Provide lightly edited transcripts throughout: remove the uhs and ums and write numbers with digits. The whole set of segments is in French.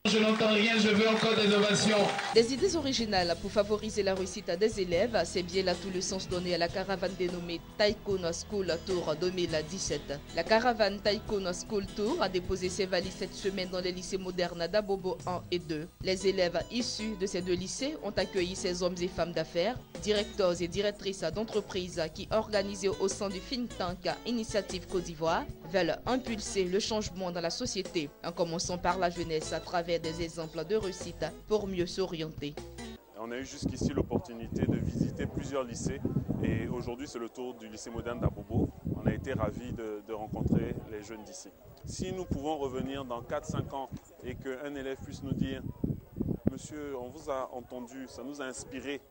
Je n'entends rien, je veux encore des ovations. Des idées originales pour favoriser la réussite des élèves, c'est bien là tout le sens donné à la caravane dénommée Taekwondo School Tour 2017. La caravane Taekwondo School Tour a déposé ses valises cette semaine dans les lycées modernes d'Abobo 1 et 2. Les élèves issus de ces deux lycées ont accueilli ces hommes et femmes d'affaires, directeurs et directrices d'entreprises qui, organisés au sein du think tank Initiative Côte d'Ivoire, veulent impulser le changement dans la société, en commençant par la jeunesse à travers des exemples de réussite pour mieux s'orienter. On a eu jusqu'ici l'opportunité de visiter plusieurs lycées et aujourd'hui c'est le tour du lycée moderne d'Abobo. On a été ravis de rencontrer les jeunes d'ici. Si nous pouvons revenir dans 4-5 ans et qu'un élève puisse nous dire « Monsieur, on vous a entendu, ça nous a inspiré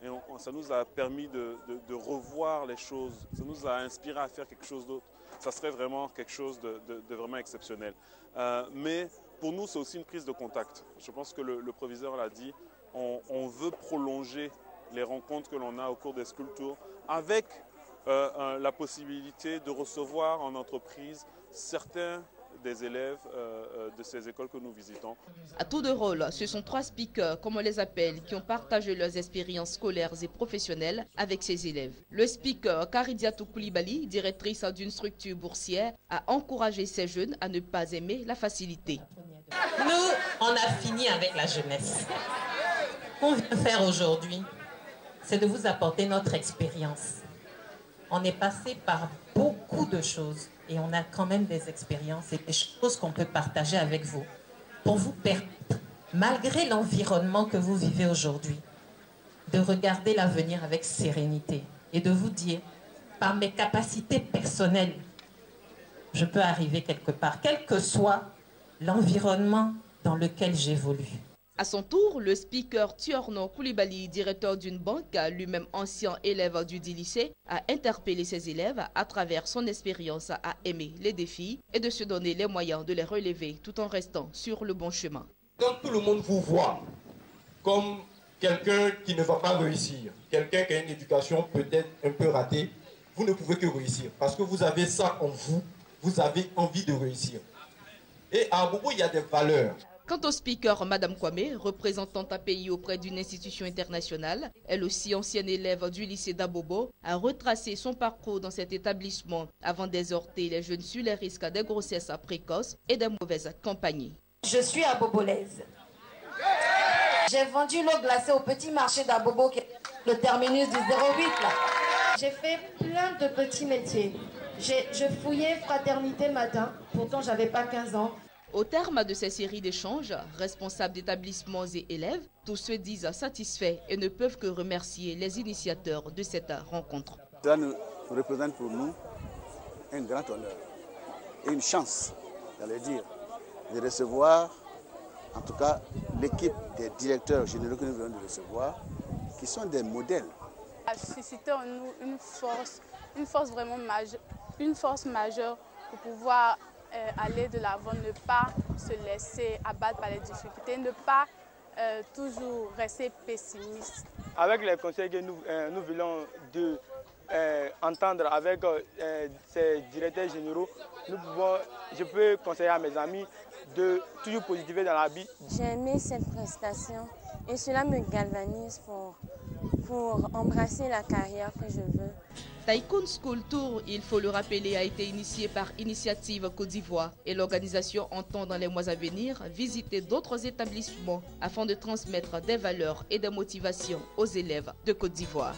et ça nous a permis de revoir les choses, ça nous a inspiré à faire quelque chose d'autre », ça serait vraiment quelque chose de vraiment exceptionnel. Mais pour nous, c'est aussi une prise de contact. Je pense que le proviseur l'a dit, on veut prolonger les rencontres que l'on a au cours des School Tours avec la possibilité de recevoir en entreprise certains des élèves de ces écoles que nous visitons. À tour de rôle, ce sont 3 speakers, comme on les appelle, qui ont partagé leurs expériences scolaires et professionnelles avec ces élèves. Le speaker Karidiatou Koulibaly, directrice d'une structure boursière, a encouragé ces jeunes à ne pas aimer la facilité. Nous, on a fini avec la jeunesse. Ce qu'on vient faire aujourd'hui, c'est de vous apporter notre expérience. On est passé par beaucoup de choses et on a quand même des expériences et des choses qu'on peut partager avec vous pour vous permettre, malgré l'environnement que vous vivez aujourd'hui, de regarder l'avenir avec sérénité et de vous dire, par mes capacités personnelles, je peux arriver quelque part, quel que soit l'environnement dans lequel j'évolue. À son tour, le speaker Tiorno Koulibaly, directeur d'une banque, lui-même ancien élève du dit lycée, a interpellé ses élèves à travers son expérience à aimer les défis et de se donner les moyens de les relever tout en restant sur le bon chemin. Quand tout le monde vous voit comme quelqu'un qui ne va pas réussir, quelqu'un qui a une éducation peut-être un peu ratée, vous ne pouvez que réussir parce que vous avez ça en vous, vous avez envie de réussir. Et à Abobo, il y a des valeurs. Quant au speaker Madame Kwame, représentante un pays auprès d'une institution internationale, elle aussi ancienne élève du lycée d'Abobo, a retracé son parcours dans cet établissement avant d'exhorter les jeunes sur les risques des grossesses précoces et des mauvaises compagnies. Je suis abobolaise. J'ai vendu l'eau glacée au petit marché d'Abobo, qui est le terminus du 08 là. J'ai fait plein de petits métiers. Je fouillais fraternité matin, pourtant j'avais pas 15 ans. Au terme de ces séries d'échanges, responsables d'établissements et élèves, tous se disent satisfaits et ne peuvent que remercier les initiateurs de cette rencontre. Cela nous représente pour nous un grand honneur et une chance, j'allais dire, de recevoir, en tout cas, l'équipe des directeurs généraux que nous venons de recevoir, qui sont des modèles. A suscité en nous une force vraiment majeure, une force majeure pour pouvoir aller de l'avant, ne pas se laisser abattre par les difficultés, ne pas toujours rester pessimiste. Avec les conseils que nous voulons entendre avec ces directeurs généraux, je peux conseiller à mes amis de toujours positiver dans la vie. J'ai aimé cette prestation et cela me galvanise pour embrasser la carrière que je veux. Taekwondo School Tour, il faut le rappeler, a été initié par Initiative Côte d'Ivoire et l'organisation entend dans les mois à venir visiter d'autres établissements afin de transmettre des valeurs et des motivations aux élèves de Côte d'Ivoire.